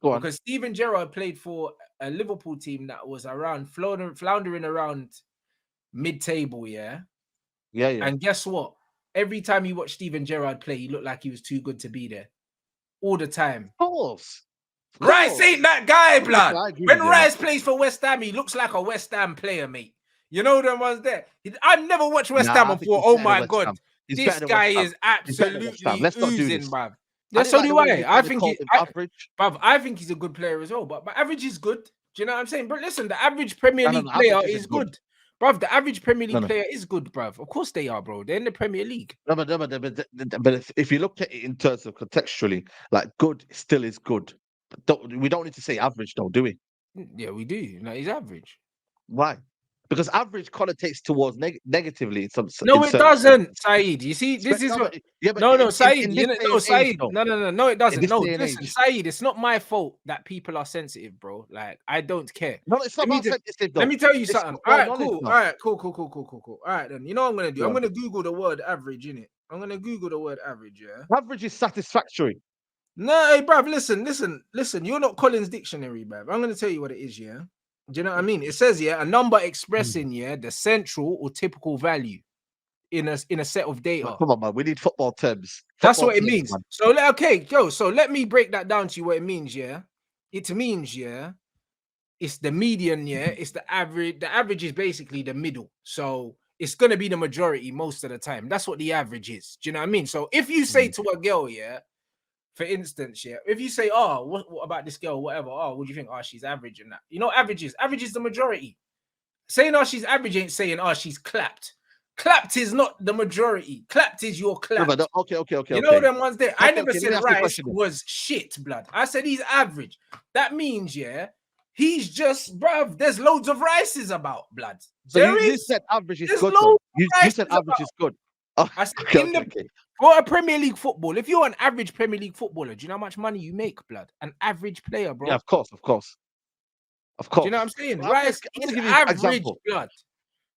Go on. Because Steven Gerrard played for a Liverpool team that was around floundering around mid-table, yeah. Yeah, yeah. And guess what? Every time you watch Steven Gerrard play, he looked like he was too good to be there. All the time. Of course. Rice ain't that guy, blood. I agree When with you, Rice plays for West Ham, he looks like a West Ham player, mate. You know them ones there. I've never watched West Ham I and think thought, he's oh better than my West God, Ham. He's this better than guy West Ham. is He's better than West Ham. absolutely Let's not do oozing, this. bruv. I Yeah, didn't so like do the way I. he I kinda think called him average. bruv, I think he's a good player as well. But average is good. Do you know what I'm saying? But listen, the average Premier No, League no, player average is isn't good. good. Bruv, the average Premier League No. player is good, bruv. Of course they are, bro. They're in the Premier League. No, but if you look at it in terms of contextually, like good still is good. We don't need to say average, though, do we? Yeah, we do. No, he's average. Why? Because average connotates towards negatively in some. No, in it certain doesn't, senses. Saeed. You see, this is what. But No, Saeed. in this day No, and age, Saeed. though, No, it doesn't. this No, day and listen, age. Saeed. It's not my fault that people are sensitive, bro. Like, I don't care. No, it's not about sensitive, though. Let me tell you It's something. football All right, knowledge cool. now. All right, cool. All right, then. You know what I'm gonna do? Yeah. I'm gonna Google the word average, innit? I'm gonna Google the word average, yeah. Average is satisfactory. No, hey, bruv, listen. You're not Collins Dictionary, bruv. I'm gonna tell you what it is, yeah. Do you know what I mean? It says, yeah, a number expressing, yeah, the central or typical value in a set of data. Come on, man. We need football terms. That's what it means. Man. So okay, so let me break that down to you. What it means, yeah. It means, yeah, it's the median, yeah. It's the average. The average is basically the middle. So it's gonna be the majority most of the time. That's what the average is. Do you know what I mean? So if you say to a girl, yeah, for instance, yeah, if you say, oh, what about this girl, whatever, oh, what do you think? Oh, she's average and that. You know, average is the majority. Saying, oh, she's average ain't saying, oh, she's clapped. Clapped is not the majority. Clapped is your clapped. No, okay. You know them ones there. I never said Rice was shit, blood. I said he's average. That means, yeah, he's just, bruv, there's loads of Rices about, blood. So you said average is good. You said average is good. Oh, I said for a Premier League football, if you're an average Premier League footballer, do you know how much money you make, blood? An average player, bro. Yeah, of course. Do you know what I'm saying? Rice is average, blood.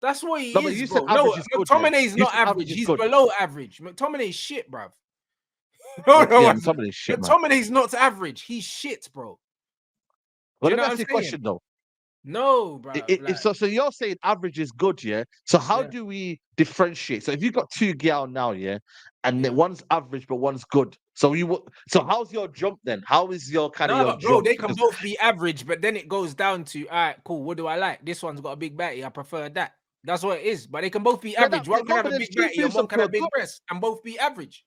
That's what he is, bro. No, McTominay's not average. He's below average. McTominay's shit, bruv. McTominay's shit, McTominay's not average. He's shit, bro. Well, let me ask you a question, though. No, bro. So you're saying average is good, yeah? So how do we differentiate? So if you've got two girls now, yeah, and one's average but one's good. So how's your jump then? How is your kind of your bro, jump? they can both be average, but then it goes down to, all right, cool, what do I like? This one's got a big batty, I prefer that. That's what it is. But they can both be average. One can have a big batty and one can have big breast and both be average.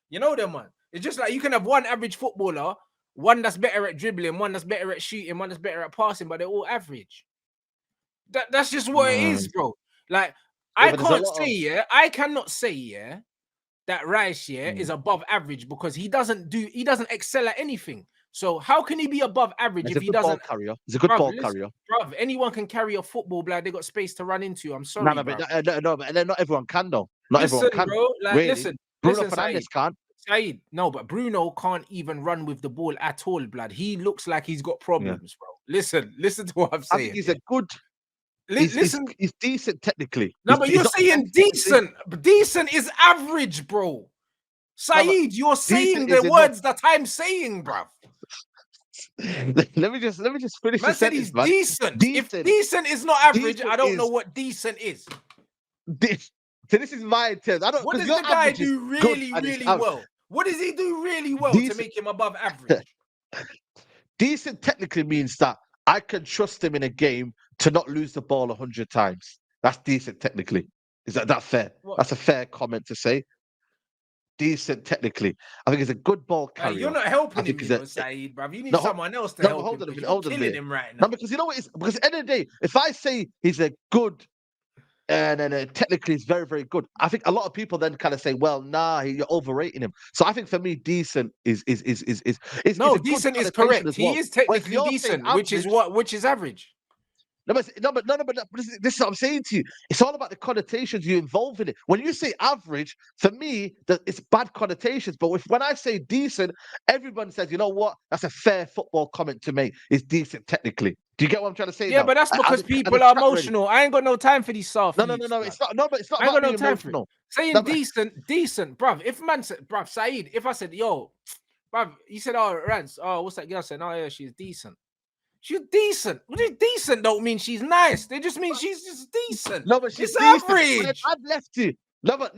You know them, man. It's just like you can have one average footballer, one that's better at dribbling, one that's better at shooting, one that's better at passing, but they're all average. That's just what it is, bro. Like, I cannot say, that Rice, is above average because he doesn't excel at anything. So how can he be above average if he doesn't? He's a good ball carrier. Bruv, anyone can carry a football, blood. They got space to run into. I'm sorry, no, but not everyone can, though. Not everyone can, bro. Like, really. Bruno Fernandes can't. Saeed, no, but Bruno can't even run with the ball at all, blood. He looks like he's got problems, bro. Listen to what I'm saying. I think he's a good. He's decent technically. No, but you're saying decent. Decent is average, bro. Saeed, you're saying the words that I'm saying, bruv. Let me just finish the sentence, man. Decent. If decent is not average, I don't know what decent is. This is my terms. What does the guy do really well? What does he do really well to make him above average? Decent technically means that I can trust him in a game to not lose the ball 100 times. That's decent technically. Is that fair? That's a fair comment to say. Decent technically. I think he's a good ball carrier. You're not helping him, Saeed, bruv. You need someone else to help him. You're killing him right now. No, because you know what? Because at the end of the day, if I say he's a good and then technically he's very, very good, I think a lot of people then kind of say, well, nah, you're overrating him. So I think for me, decent is decent is correct. He is technically decent, which is average. No, but this is what I'm saying to you. It's all about the connotations you involve in it. When you say average, for me, it's bad connotations. But when I say decent, everyone says, you know what? That's a fair football comment to make. It's decent technically. Do you get what I'm trying to say? Yeah, but that's because people are emotional. I ain't got no time for these soft. No, it's not. No, but it's not. I ain't got no time for it. Saying decent, bruv. If man said, bruv, Saeed, if I said, yo, Bruv, he said, oh, Rants, oh, what's that girl saying? Oh, yeah, she's decent. She's decent. What is decent don't mean she's nice. They just mean she's just decent. No, but she's It's decent. average. I've left it. No, but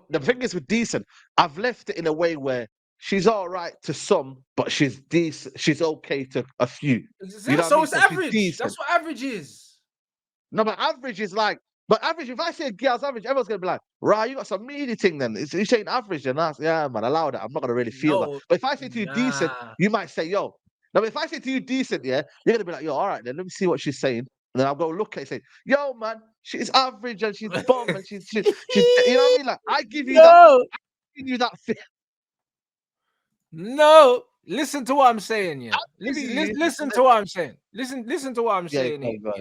the thing is with decent, I've left it in a way where she's all right to some, but she's decent. She's okay to a few. You know So what I mean? it's average. That's what average is. No, but average is like, but average, if I say a girl's average, everyone's going to be like, right, you got some meaty thing then. You saying average, then that's, yeah, man, allow that. I'm not going to really feel that. But if I say to you decent, you might say, yo. Now, if I say to you decent, yeah, you're going to be like, yo, all right, then let me see what she's saying. And then I'll go look at it and say, yo, man, she's average and she's bomb and she's you know what I mean? Like, I give you that feel. No, listen to what I'm saying, yeah. Listen to what I'm saying. Listen to what I'm saying here. Yeah.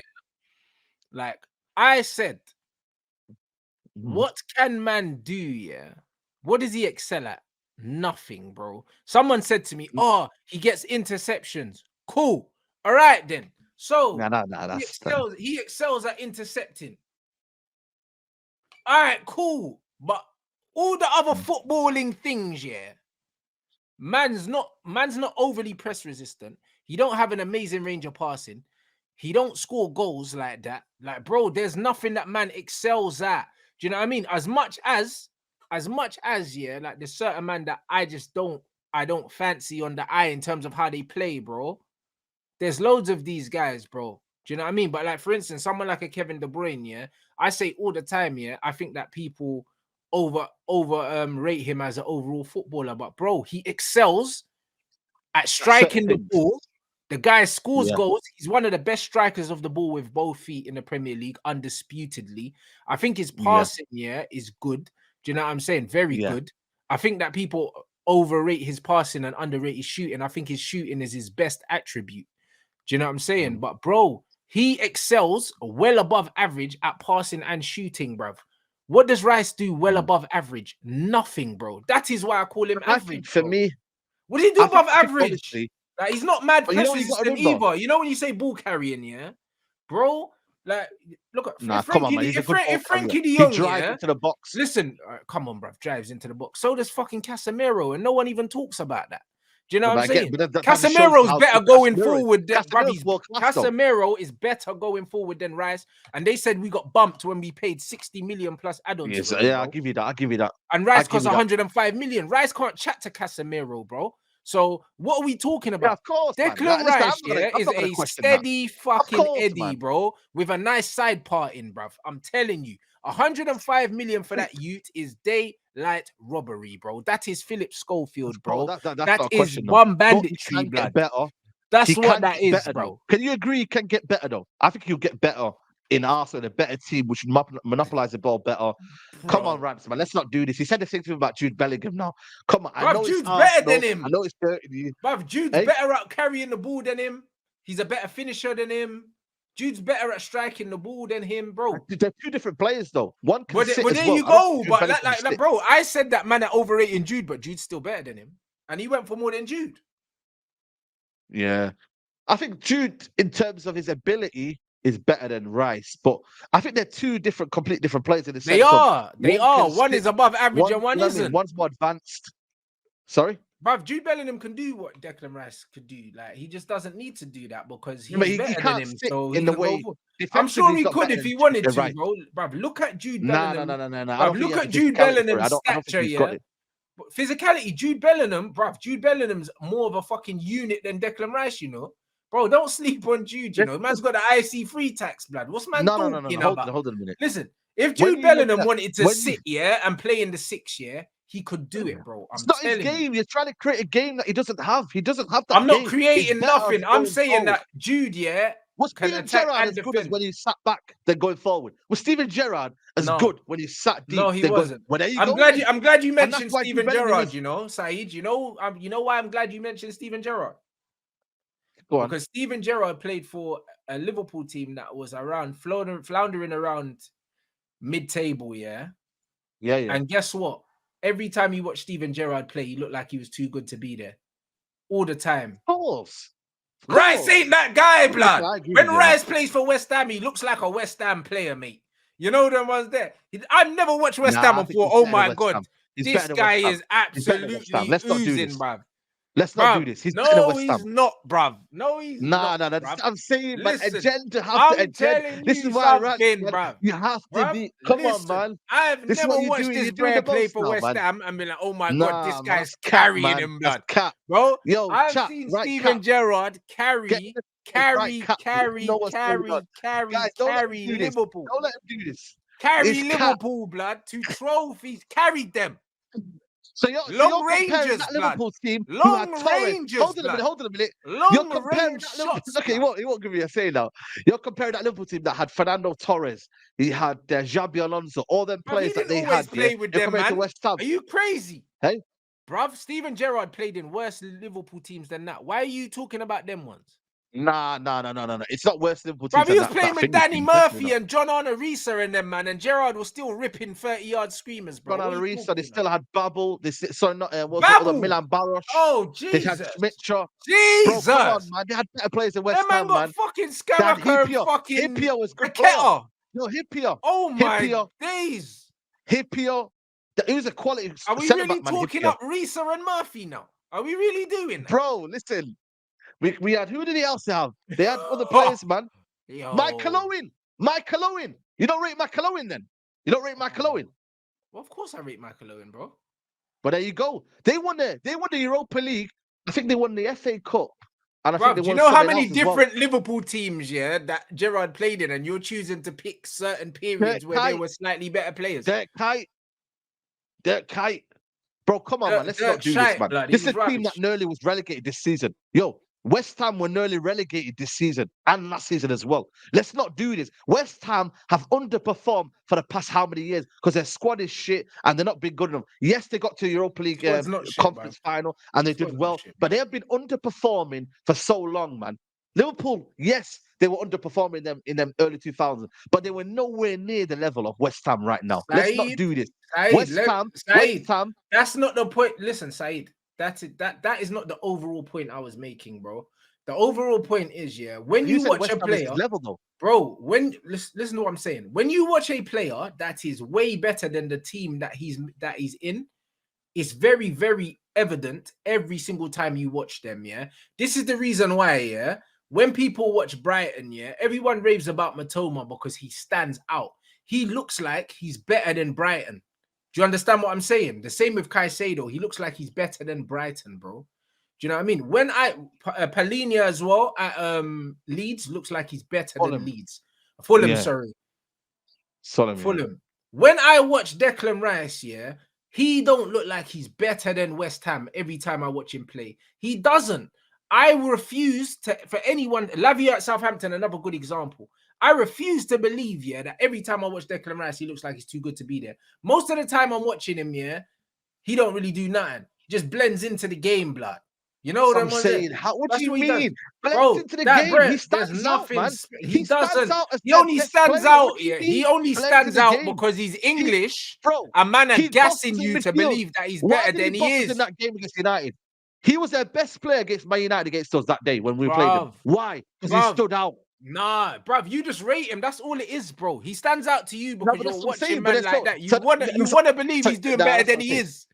Like I said, what can man do? Yeah, what does he excel at? Nothing, bro. Someone said to me, "Oh, he gets interceptions." Cool. All right then. So he excels at intercepting. All right, cool. But all the other footballing things, yeah. Man's not overly press resistant. He don't have an amazing range of passing. He don't score goals like that. Like, bro, there's nothing that man excels at. Do you know what I mean? As much as, yeah, like there's certain man that I don't fancy on the eye in terms of how they play, bro. There's loads of these guys, bro. Do you know what I mean? But like, for instance, someone like a Kevin De Bruyne, yeah, I say all the time, yeah, I think that people rate him as an overall footballer, but bro, he excels at striking the ball. The guy scores goals. He's one of the best strikers of the ball with both feet in the Premier League, undisputedly. I think his passing, is good. Do you know what I'm saying? Very good. I think that people overrate his passing and underrate his shooting. I think his shooting is his best attribute. Do you know what I'm saying? But bro, he excels well above average at passing and shooting, bruv. What does Rice do well above average? Nothing, bro. That is why I call him average. For me, what did he do above average? Like, he's not mad press resistant either. You know when you say ball carrying, yeah, bro. Like, look at if Frankie De Jong drives into the box. Listen, come on, bruv, drives into the box. So does fucking Casemiro, and no one even talks about that. Do you know what I'm saying? Casemiro's better going forward than Casemiro is better going forward than Rice. And they said we got bumped when we paid 60 million plus add-ons. Yes, yeah, I'll give you that. And Rice costs 105 million. Rice can't chat to Casemiro, bro. So what are we talking about? Yeah, of course, Declan Rice is a steady fucking Eddie, bro, with a nice side part in, bruv. I'm telling you, 105 million for that youth is daylight robbery, bro. That is Philip Schofield, bro. That is one banditry, blood. That's what that is, bro. Can you agree he can get better, though? I think he'll get better in Arsenal, a better team, which monopolize the ball better. Bro. Come on, Rants, man. Let's not do this. He said the same thing about Jude Bellingham now. Come on. I know Jude's better than him. I know it's hurting you. Bruv, Jude's better at carrying the ball than him. He's a better finisher than him. Jude's better at striking the ball than him, bro. They're two different players, though. One can sit there you go. But like, bro, I said that man are overrating Jude, but Jude's still better than him. And he went for more than Jude. Yeah. I think Jude, in terms of his ability, is better than Rice, but I think they're two completely different players in the sense. They are. One is above average and one isn't. One's more advanced. Sorry? Bruv, Jude Bellingham can do what Declan Rice could do. Like, he just doesn't need to do that because he's better than him. So in the way, I'm sure he could if he wanted to, bro. Bruv, look at Jude Bellingham. No. Bruv, look at Jude Bellingham's stature, yeah. But physicality, Jude Bellingham's more of a fucking unit than Declan Rice, you know. Bro, don't sleep on Jude, you know. Man's got the IC free tax, blood. What's man talking about? Hold on a minute. Listen, if Jude Bellingham wanted to sit, and play in the 6, he could do it, bro. It's not his game. You're trying to create a game that he doesn't have. He doesn't have that. I'm not creating nothing. I'm saying that Jude, was Steven Gerrard as good as when he sat back than going forward? Was Steven Gerrard as good when he sat deep? No, he wasn't. I'm glad you mentioned Steven Gerrard, you know, Saeed. You know why I'm glad you mentioned Steven Gerrard? Because Steven Gerrard played for a Liverpool team that was around floundering around mid-table, yeah. And guess what? Every time you watch Steven Gerrard play, he looked like he was too good to be there. All the time. Of course. Rice ain't that guy, blood. When Rice plays for West Ham, he looks like a West Ham player, mate. You know them ones there. I've never watched West Ham before. Oh my God. This guy is absolutely oozing, bruv. Let's not do this. He's better than No, West Ham. he's not, bruv. No, he's Nah, not. nah. I'm saying, man, Listen, agenda have I'm to agenda. telling This you is why I rant, something, man. bruv. You have to Bruv, be. Come on, listen, man. I've This is never what you're watched doing. this You're doing bro the play most for now, West man. Ham and be like, oh my Nah, god, this man, guy's that's cap, carrying man. him, That's blood. cap. Bro, Yo, I've chat, seen right, Steven cap. Gerrard carry Know what's going on. Guys, don't let him do this. Liverpool. Don't let him do this. Carry It's cap. Liverpool, blood, to trophies. Carried them. So you're comparing Rangers, that blood. Liverpool team who Long had Torres. Rangers, Hold on blood. a minute. You're Long comparing range that Liverpool. shots. Okay, he won't give me a say now. You're comparing that Liverpool team that had Fernando Torres, he had Xabi Alonso, all them Bruv, players he that they didn't always had. play Yeah, with you're them, comparing to man. West Ham. Are you crazy? Hey, bruv, Steven Gerrard played in worse Liverpool teams than that. Why are you talking about them ones? Nah. It's not worse Liverpool teams. Bruv, he was than playing that with Finnish Danny team, Murphy and John Arnorisa and them, man, and Gerrard was still ripping 30-yard screamers, bro. John Arnorisa, they still had Babel. Babel. Milan Baros. Oh, They had Jesus. Schmidt. Jesus. Bro, come on, man. They had better players than West That man Ham, got man. fucking They had Skamaka and Hippier. fucking Hippier was good player. Raketa. No, Hippier. Oh my Hippier. days. Hippier. He was a quality Are we centre really back, man, talking Hippier. up Risa and Murphy now? Are we really doing that? Bro, listen. We had, who did he else have? They had other players, man. Yo. Michael Owen. You don't rate Michael Owen then? You don't rate Michael Owen? Well, of course I rate Michael Owen, bro. But there you go. They won the Europa League. I think they won the FA Cup. And I Bro, think they do you won know how something many else as well. different Liverpool teams, yeah, that Gerrard played in, and you're choosing to pick certain periods where they were slightly better players? Dirk Kuyt. Bro, come on, man. Let's not do this, man. This is a team that nearly was relegated this season. Yo, West Ham were nearly relegated this season and last season as well. Let's not do this. West Ham have underperformed for the past how many years because their squad is shit and they're not been good enough. Yes, they got to Europa League conference final and they did well, but they have been underperforming for so long, man. Liverpool, yes, they were underperforming them in them early 2000s, but they were nowhere near the level of West Ham right now. Let's not do this. West Ham. That's not the point. Listen, Saeed, that is not the overall point I was making, bro. The overall point is, yeah, when you watch a player, level, though. Bro, listen to what I'm saying. When you watch a player that is way better than the team that he's in, it's very, very evident every single time you watch them, yeah. This is the reason why, yeah, when people watch Brighton, yeah, everyone raves about Matoma because he stands out. He looks like he's better than Brighton. Do you understand what I'm saying? The same with Caicedo. He looks like he's better than Brighton, bro. Do you know what I mean? When Palhinha as well at Leeds looks like he's better than Leeds. Fulham, yeah. Sorry. Fulham. Yeah. When I watch Declan Rice, yeah, he don't look like he's better than West Ham every time I watch him play. He doesn't. I refuse for anyone. Lavia at Southampton, another good example. I refuse to believe, yeah, that every time I watch Declan Rice, he looks like he's too good to be there. Most of the time I'm watching him, yeah, he don't really do nothing. He just blends into the game, blood. You know what I'm saying? What do you mean? Bro, into the game. Brett, he stands out, man. He doesn't. He only stands out. Yeah, he only stands out because he's English. Bro, a man are gassing you to believe that he's better than he is. In that game against United, he was their best player against Man United against us that day when we played him. Why? Because he stood out. Nah, bruv, you just rate him. That's all it is, bro. He stands out to you because you're watching man like that. You wanna believe he's doing better than he is.